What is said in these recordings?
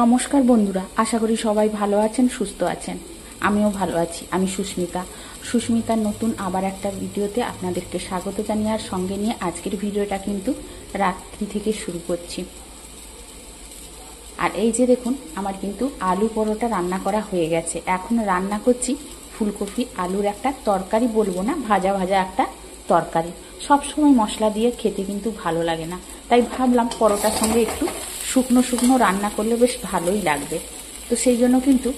নমস্কার বন্ধুরা, আশা করি সবাই ভালো আছেন, সুস্থ আছেন। আমিও ভালো আছি। আমি সুস্মিতার নতুন আবার একটা ভিডিওতে আপনাদেরকে স্বাগত জানিয়ে আর সঙ্গে নিয়ে আজকের ভিডিওটা কিন্তু রাত্রি থেকে শুরু করছি। আর এই যে দেখুন, আমার কিন্তু আলু পরোটা রান্না করা হয়ে গেছে। এখন রান্না করছি ফুলকপি আলুর একটা তরকারি, বলবো না, ভাজা ভাজা একটা তরকারি। সবসময় মশলা দিয়ে খেতে কিন্তু ভালো লাগে না, তাই ভাবলাম পরোটার সঙ্গে একটু শুকনো শুকনো রান্না করলে বেশ ভালোই লাগবে। তো সেই জন্য কিন্তু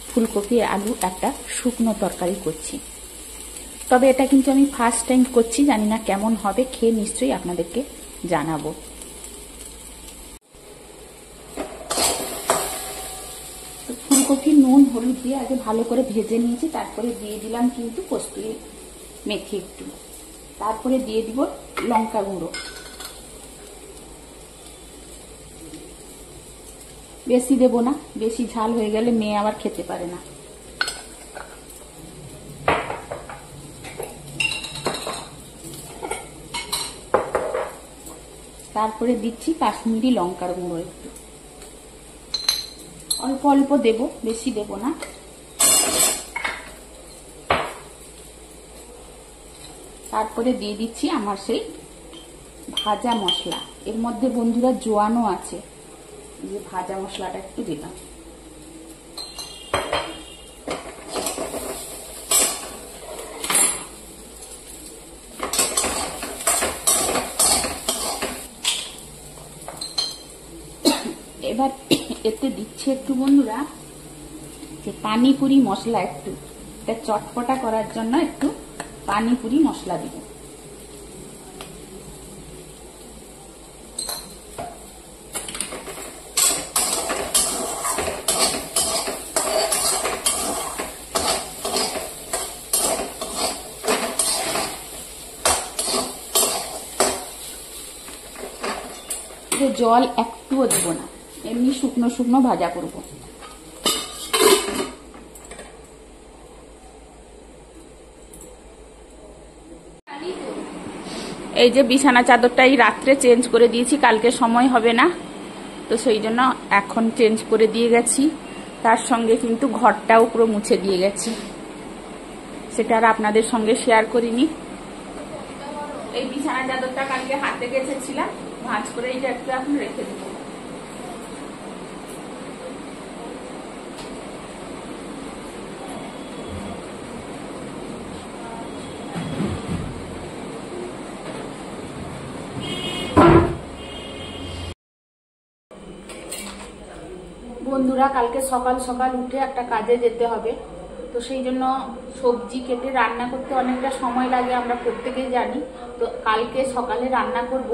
ফুলকপি আলু একটা শুকনো তরকারি করছি। তবে এটা কিন্তু আমি ফার্স্ট টাইম করছি, জানি না কেমন হবে, খেয়ে নিশ্চয়ই আপনাদেরকে জানাবো। ফুলকপি নুন হলুদ দিয়ে আগে ভালো করে ভেজে নিয়েছি, তারপরে দিয়ে দিলাম কিন্তু কস্তুরি মেথি একটু, তারপরে দিয়ে দিব লঙ্কা গুঁড়ো। বেশি দেব না, বেশি ঝাল হয়ে গেলে মেয়ে আবার খেতে পারে না। তারপরে দিচ্ছি কাশ্মীরি লঙ্কার গুঁড়ো একটু, অল্প অল্প দেব, বেশি দেব না। তারপরে দিয়ে দিচ্ছি আমার সেই ভাজা মশলা। এর মধ্যে বন্ধুরা জোয়ানও আছে, যে ভাজা মশলাটা একটু দিলাম। এবার এতে দিচ্ছি একটু বন্ধুরা যে পানিপুরি মশলা, একটু এটা চটপটা করার জন্য একটু পানিপুরি মশলা দিব। জল একটুও দেব না, এমনি শুকনো শুকনো ভাজা করব। এই যে বিছানা চাদরটা এই রাত্রে চেঞ্জ করে দিয়েছি, কালকে সময় হবে না, তো সেই জন্য এখন চেঞ্জ করে দিয়ে গেছি। তার সঙ্গে কিন্তু ঘরটাও পুরো মুছে দিয়ে গেছি, সেটা আর আপনাদের সঙ্গে শেয়ার করিনি। এই বিছানা চাদরটা কালকে হাতে গেছেছিলাম, ভাঁজ করে এইটা একটু এখন রেখে দেব। বন্ধুরা, কালকে সকাল সকাল উঠে একটা কাজে যেতে হবে, তো সেই জন্য সবজি কেটে রান্না করতে অনেকটা সময় লাগে, আমরা প্রত্যেকেই জানি। তো কালকে সকালে রান্না করব,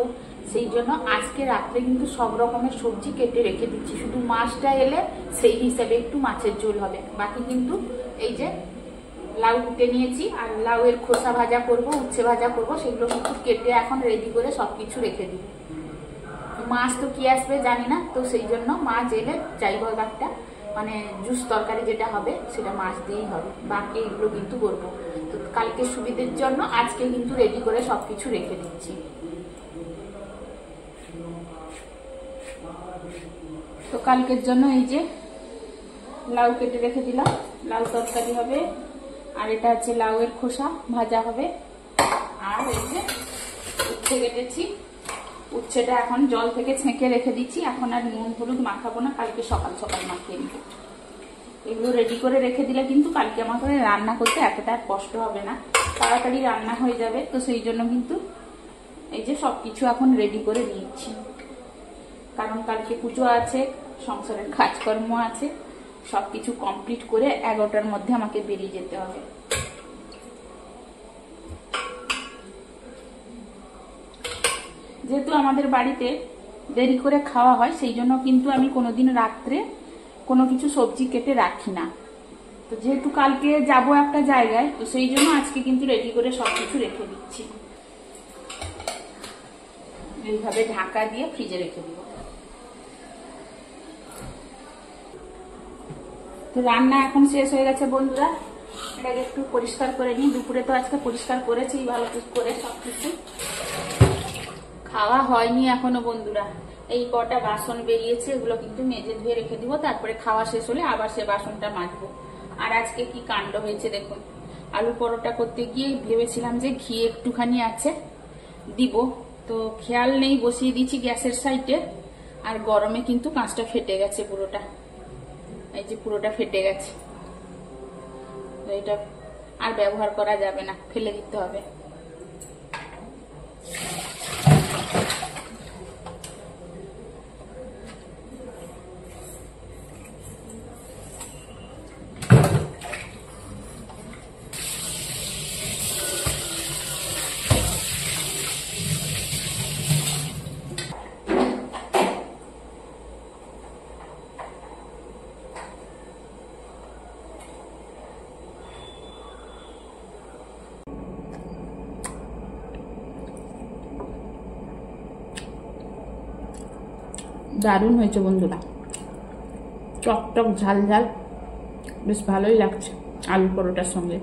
সেই জন্য আজকে রাত্রে কিন্তু সব রকমের সবজি কেটে রেখে দিচ্ছি। শুধু মাছটা এলে সেই হিসাবে একটু মাছের ঝোল হবে, বাকি কিন্তু এই যে লাউ কুটে নিয়েছি, আর লাউ এর খোসা ভাজা করব, উচ্ছে ভাজা করব, সেগুলো কিন্তু কেটে এখন রেডি করে সবকিছু রেখে দিই। মাছ তো কি আসবে জানি না, তো সেই জন্য মাছ এলে যাই হোক একটা মানে জুস তরকারি যেটা হবে সেটা মাছ দিয়েই হবে, বাকি এগুলো কিন্তু করবো। তো কালকে সুবিধের জন্য আজকে কিন্তু রেডি করে সবকিছু রেখে দিচ্ছি। তো কালকের জন্য এই যে লাউ কেটে রেখে দিলাম, লাউ তরকারি হবে, আর এটা হচ্ছে লাউ এর খোসা ভাজা হবে, আর এই যে উচ্ছে কেটেছি, উচ্ছেটা এখন জল থেকে ছেঁকে রেখে দিচ্ছি। এখন আর নুন হলুদ মাখাবো না, কালকে সকাল সকাল মাখিয়ে নিব। এগুলো রেডি করে রেখে দিলে কিন্তু কালকে আমাকে রান্না করতে এতটা কষ্ট হবে না, তাড়াতাড়ি রান্না হয়ে যাবে। তো সেই জন্য কিন্তু এই যে সবকিছু এখন রেডি করে নিচ্ছি, কারণ কালকে পুজো আছে, সংসারের কাজকর্ম আছে, সবকিছু কমপ্লিট করে 11টার মধ্যে আমাকে বেরিয়ে যেতে হবে। যেহেতু আমাদের বাড়িতে দেরি করে খাওয়া হয়, সেই জন্য কিন্তু আমি কোনোদিন রাত্রে কোনো কিছু সবজি কেটে রাখি না। তো যেহেতু কালকে যাব একটা জায়গায়, তো সেই জন্য আজকে কিন্তু রেডি করে সবকিছু রেখে দিচ্ছি। এইভাবে ঢাকা দিয়ে ফ্রিজে রেখে দিব। তো রান্না এখন শেষ হয়ে গেছে বন্ধুরা, এটাকে একটু পরিষ্কার করে নিই। দুপুরে তো আজকে পরিষ্কার করেছি ভালো করে সবকিছু। খাওয়া হয়নি এখনো বন্ধুরা, এই কটা বাসন বেরিয়েছে, এগুলো কিন্তু মেজে ধুয়ে রেখে দিব, তারপরে খাওয়া শেষ হলে আবার সে বাসনটা মাজবো। আর আজকে কি কাণ্ড হয়েছে দেখুন, আলু পরোটা করতে গিয়ে ভেবেছিলাম যে ঘি একটুখানি আছে দিব, তো খেয়াল নেই, বসিয়ে দিয়েছি গ্যাসের সাইডে, আর গরমে কিন্তু কাঁচটা ফেটে গেছে পুরোটা, এই যে পুরোটা ফেটে গেছে। তো এটা আর ব্যবহার করা যাবে না, ফেলে দিতে হবে। দারুণ হয়েছে বন্ধুরা, টক ঝাল ঝাল, বেশ ভালোই লাগছে আলু পরোটার সঙ্গে।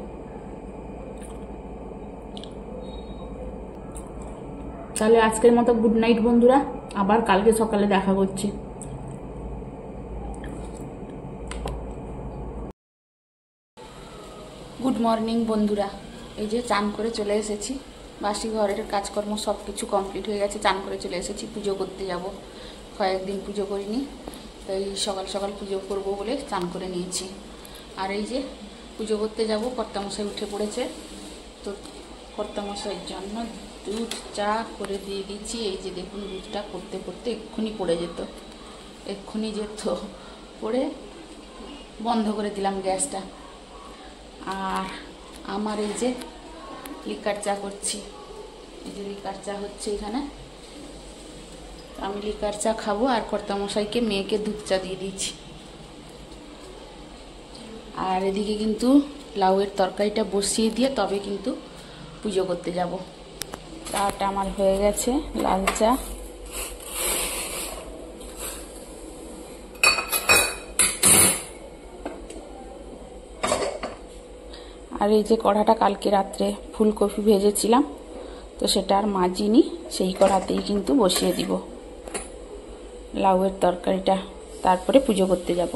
তাহলে আজকের মতো গুড নাইট বন্ধুরা, আবার কালকে সকালে দেখা করছি। গুড মর্নিং বন্ধুরা, এই যে চান করে চলে এসেছি, বাসি ঘরের কাজকর্ম সব কিছু কমপ্লিট হয়ে গেছে, চান করে চলে এসেছি, পুজো করতে যাব। কয়েকদিন পুজো করিনি, তো এই সকাল সকাল পুজো করব বলে চান করে নিয়েছি। আর এই যে পুজো করতে যাব, কর্তামশাই উঠে পড়েছে, তো কর্তামশাইয়ের জন্য দুধ চা করে দিয়ে দিচ্ছি। এই যে দেখুন, দুধটা করতে করতে এক্ষুনি পড়ে যেত, পড়ে বন্ধ করে দিলাম গ্যাসটা। আর আমার এই যে লিকার চা করছি, এই যে লিকার চা হচ্ছে এখানে, আমি লিকার চা খাবো, আর কর্তামশাইকে মেয়েকে দুধ চা দিয়ে দিচ্ছি। আর এদিকে কিন্তু লাউয়ের তরকারিটা বসিয়ে দিয়ে তবে কিন্তু পুজো করতে যাব। চাটা আমার হয়ে গেছে, লাল চা। আর এই যে কড়াটা কালকে রাত্রে ফুলকপি ভেজেছিলাম, তো সেটা আর মাজিনি, সেই কড়াতেই কিন্তু বসিয়ে দিব লাউয়ের তরকারিটা, তারপরে পুজো করতে যাব।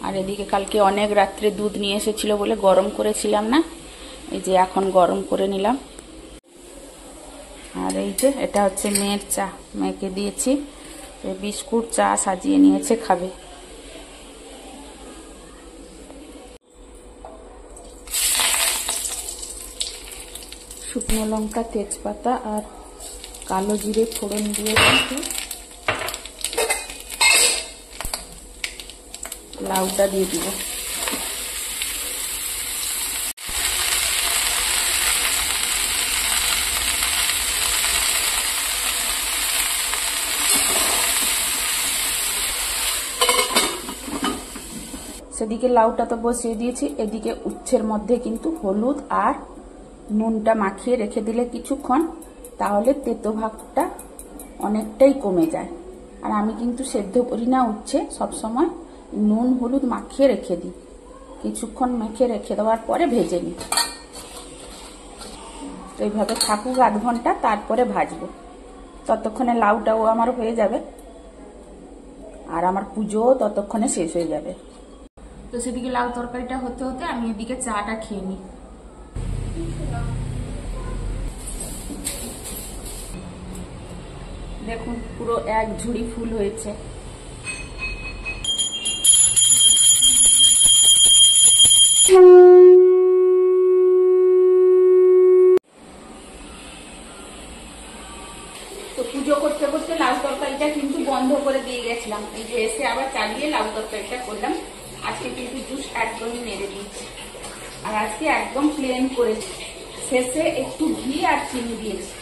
আর এদিকে কালকে অনেক রাত্রে দুধ নিয়ে এসেছিল বলে গরম করেছিলাম না, এই যে এখন গরম করে নিলাম। আর এই যে এটা হচ্ছে মেয়ের চা, মেয়েকে দিয়েছি, বিস্কুট চা সাজিয়ে নিয়েছে, খাবে। শুকনো লঙ্কা, তেজপাতা আর কালো জিরে ফোড়ন দিয়ে লাউটা দিয়ে দিব। সেদিকে লাউটা তো বসিয়ে দিয়েছি, এদিকে উচ্ছের মধ্যে কিন্তু হলুদ আর নুনটা মাখিয়ে রেখে দিলে কিছুক্ষণ, তাহলে তেতো ভাবটা অনেকটাই কমে যায়। আর আমি কিন্তু সেদ্ধ করি না উচ্ছে, সবসময় নুন হলুদ মাখিয়ে রেখে দিই, কিছুক্ষণ মেখে রেখে দেওয়ার পরে ভেজে নিই। এইভাবে থাকুক আধ ঘন্টা, তারপরে ভাজবো, ততক্ষণে লাউটাও আমার হয়ে যাবে, আর আমার পুজোও ততক্ষণে শেষ হয়ে যাবে। তো সেদিকে লাউ তরকারিটা হতে হতে আমি এদিকে চাটা খেয়ে নিই। দেখুন পুরো এক ঝুড়ি ফুল হয়েছে। তো পুজো করতে করতে লাউ তরকারিটা কিন্তু বন্ধ করে দিয়ে গেছিলাম, এই যে এসে আবার চালিয়ে লাউ তরকারিটা করলাম। আজকে কিন্তু জুস একদমই নেড়ে দিয়েছি, আর আজকে একদম প্লেন করেছি, শেষে একটু ঘি আর চিনি দিয়েছি।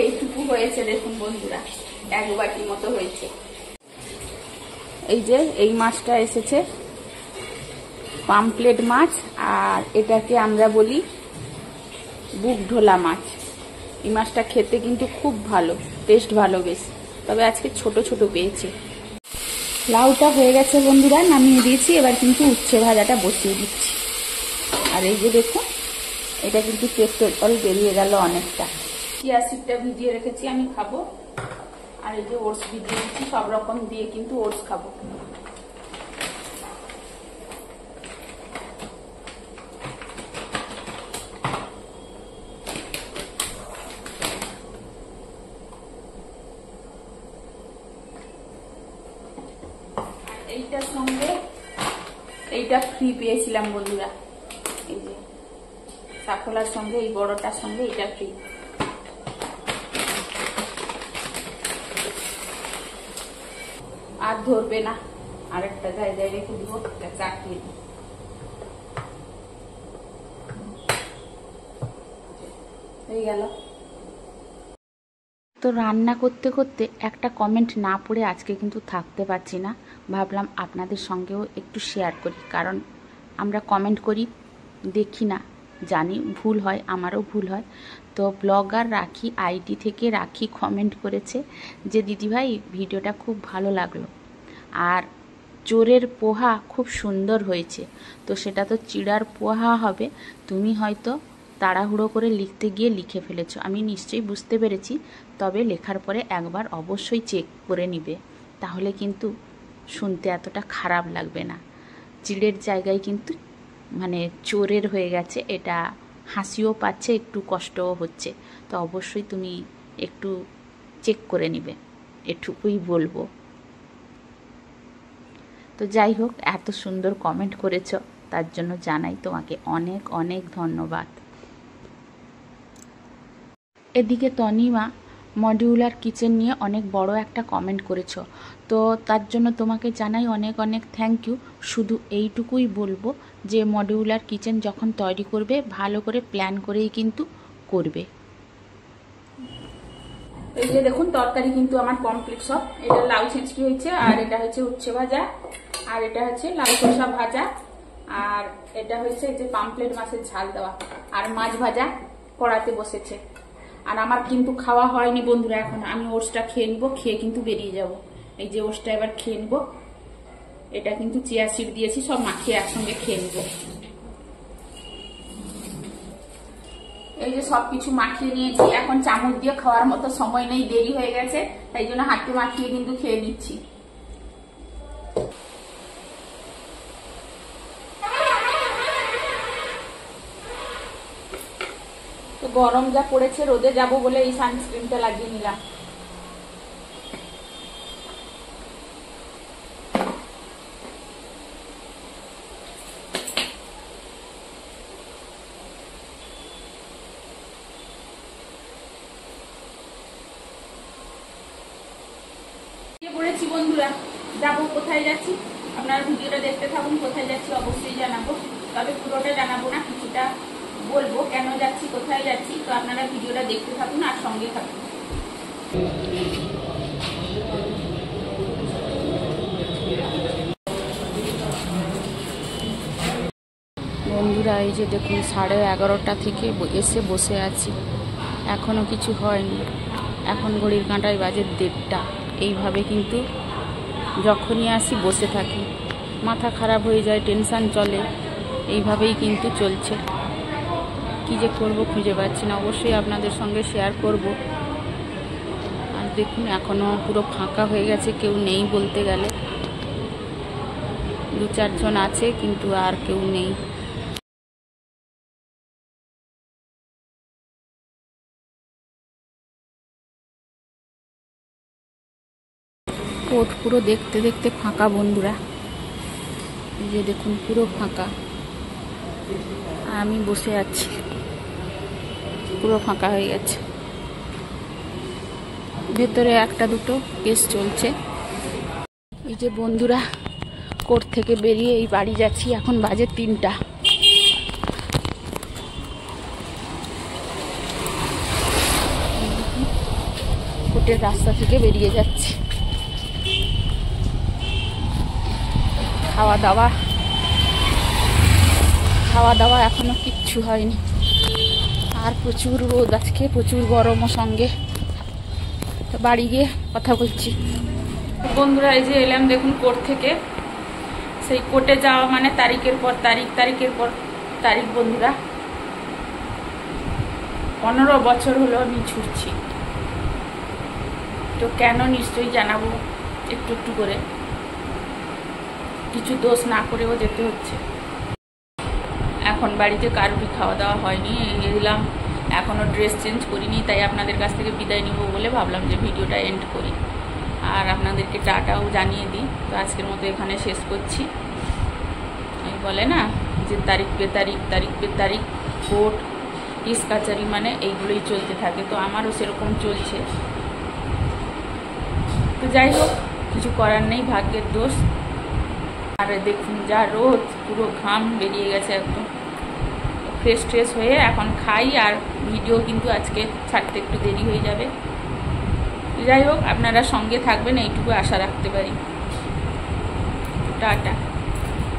এইটুকু হয়েছে দেখুন বন্ধুরা, এক বাটি মতো হয়েছে। এই যে এই মাছটা এসেছে, পামপ্লেট মাছ, আর এটাকে আমরা বলি বুক ঢোলা মাছ। এই মাছটা খেতে কিন্তু খুব ভালো, টেস্ট ভালো বেশ, তবে আজকে ছোট ছোট পেয়েছে। লাউটা হয়ে গেছে বন্ধুরা, নামিয়ে দিয়েছি, এবার কিন্তু উচ্ছে ভাজাটা বসিয়ে দিচ্ছি। আর এই যে দেখুন, এটা কিন্তু পেট্রোল বেরিয়ে গেল অনেকটা, চিয়া সিডটা ভিজিয়ে রেখেছি, আমি খাবো। আর এই যে ওটস ভিজিয়ে দিচ্ছি, সব রকম দিয়ে কিন্তু ওটস খাবো। এইটার সঙ্গে এইটা ফ্রি পেয়েছিলাম বন্ধুরা, এই যে সাফলার সঙ্গে এই বড়টার সঙ্গে এটা ফ্রি। আর ধরবে না, আরেকটা জায়গায় রেখে দিব, চাকিয়ে দিব। হয়ে গেল। তো রান্না করতে করতে একটা কমেন্ট না পড়ে আজকে কিন্তু থাকতে পারছি না, ভাবলাম আপনাদের সঙ্গেও একটু শেয়ার করি। কারণ আমরা কমেন্ট করি, দেখি না, জানি ভুল হয়, আমারও ভুল হয়। তো ব্লগার রাখি আইডি থেকে রাখি কমেন্ট করেছে যে দিদিভাই ভিডিওটা খুব ভালো লাগলো, আর চোরের পোহা খুব সুন্দর হয়েছে। তো সেটা তো চিড়ার পোহা হবে, তুমি হয়তো তাড়াহুড়ো করে লিখতে গিয়ে লিখে ফেলেছো, আমি নিশ্চয়ই বুঝতে পেরেছি। তবে লেখার পরে একবার অবশ্যই চেক করে নিবে, তাহলে কিন্তু শুনতে এতটা খারাপ লাগবে না। চিড়ের জায়গায় কিন্তু মানে চোরের হয়ে গেছে, এটা হাসিও পাচ্ছে, একটু কষ্টও হচ্ছে। তো অবশ্যই তুমি একটু চেক করে নিবে, এটুকুই বলবো। তো যাই হোক, এত সুন্দর কমেন্ট করেছো, তার জন্য জানাই তোমাকে অনেক অনেক ধন্যবাদ। এদিকে তনিমা মডিউলার কিচেন নিয়ে অনেক বড় একটা কমেন্ট করেছো, তো তার জন্য তোমাকে জানাই অনেক অনেক থ্যাংক ইউ। শুধু এইটুকুই বলবো যে মডিউলার কিচেন যখন তৈরি করবে ভালো করে প্ল্যান করেই কিন্তু করবে। এই যে দেখুন তরকারি কিন্তু আমার কমপ্লিট সব। এটা লাউ ছেঁচকি হয়েছে, আর এটা হচ্ছে উচ্ছে ভাজা, আর এটা হচ্ছে লাউ শসা ভাজা, আর এটা হচ্ছে এই যে পামপ্লেট মাছের ঝাল দেওয়া, আর মাছ ভাজা কড়াতে বসেছে। আর আমার কিন্তু খাওয়া হয়নি বন্ধুরা, এখন আমি ওটসটা খেয়ে নিবো, খেয়ে কিন্তু বেরিয়ে যাব। এই যে ওটসটা এবার খেয়ে নিবো, এটা কিন্তু চিয়া সিড দিয়েছি, সব মাখিয়ে একসঙ্গে খেয়ে নিবো। এই যে সবকিছু মাখিয়ে নিয়েছি, এখন চামচ দিয়ে খাওয়ার মতো সময় নেই, দেরি হয়ে গেছে, তাই জন্য হাতে মাখিয়ে কিন্তু খেয়ে নিচ্ছি। তো গরম যা পড়েছে, রোদে যাব বলে এই সানস্ক্রিনটা লাগিয়ে নিলাম। পড়েছি বন্ধুরা, যাবো, কোথায় যাচ্ছি আপনারা ভিডিওটা দেখতে থাকুন। কোথায় যাচ্ছি অবশ্যই জানাবো, তবে পুরোটা জানাবো না, কিছুটা বলবো কেন যাচ্ছি, কোথায় যাচ্ছি। তো আপনারা ভিডিওটা দেখতে থাকুন আর সঙ্গে থাকুন। বন্ধুরা এই যে দেখুন 11:30 থেকে এসে বসে আছি, এখনো কিছু হয়নি। এখন ঘড়ির কাঁটায় বাজে 1:30। এইভাবে কিন্তু যখনই আসি বসে থাকি, মাথা খারাপ হয়ে যায়, টেনশান চলে, এইভাবেই কিন্তু চলছে। কি যে করব খুঁজে পাচ্ছি না, অবশ্যই আপনাদের সঙ্গে শেয়ার করব। আর দেখুন এখনো পুরো ফাঁকা হয়ে গেছে, কেউ নেই বলতে গেলে, 2-4 জন আছে কিন্তু আর কেউ নেই। কোর্ট পুরো দেখতে দেখতে ফাঁকা বন্ধুরা, এই যে দেখুন পুরো ফাঁকা, আমি বসে আছি, পুরো ফাঁকা হয়ে গেছে। ভেতরে 1-2 কেস চলছে। এই যে বন্ধুরা কোর্ট থেকে বেরিয়ে এই বাড়ি যাচ্ছি, এখন বাজে 3টা। কোর্টের রাস্তা থেকে বেরিয়ে যাচ্ছি। খাওয়া দাওয়া এখনো কিচ্ছু হয়নি, আর প্রচুর রোদ আজকে, প্রচুর গরমও সঙ্গে। তো বাড়ি গিয়ে কথা বলছি বন্ধুরা। এই যে এলাম দেখুন কোর্ট থেকে, সেই কোর্টে যাওয়া মানে তারিখের পর তারিখ, তারিখের পর তারিখ বন্ধুরা। 15 বছর হলো আমি ছুটছি, তো কেন নিশ্চয়ই জানাবো একটু একটু করে, কিছু দোষ না করেও যেতে হচ্ছে। এখন বাড়িতে কারোরই খাওয়া দাওয়া হয়নি, এলাম, এখনও ড্রেস চেঞ্জ করিনি, তাই আপনাদের কাছ থেকে বিদায় নিব বলে ভাবলাম যে ভিডিওটা এন্ড করি আর আপনাদেরকে টাটাও জানিয়ে দিই। তো আজকের মতো এখানে শেষ করছি। এই বলে না যে তারিখ পে তারিখ, তারিখ পে তারিখ, কোর্ট কেস কাচারি, মানে এইগুলোই চলতে থাকে, তো আমারও সেরকম চলছে। তো যাই হোক, কিছু করার নেই, ভাগ্যের দোষ। আর দেখুন যা রোদ, পুরো ঘাম বেরিয়ে গেছে একদম। ফ্রেশ ট্রেশ হয়ে এখন খাই, আর ভিডিও কিন্তু আজকে ছাড়তে একটু দেরি হয়ে যাবে। যাই হোক, আপনারা সঙ্গে থাকবেন এইটুকু আশা রাখতে পারি। টাটা।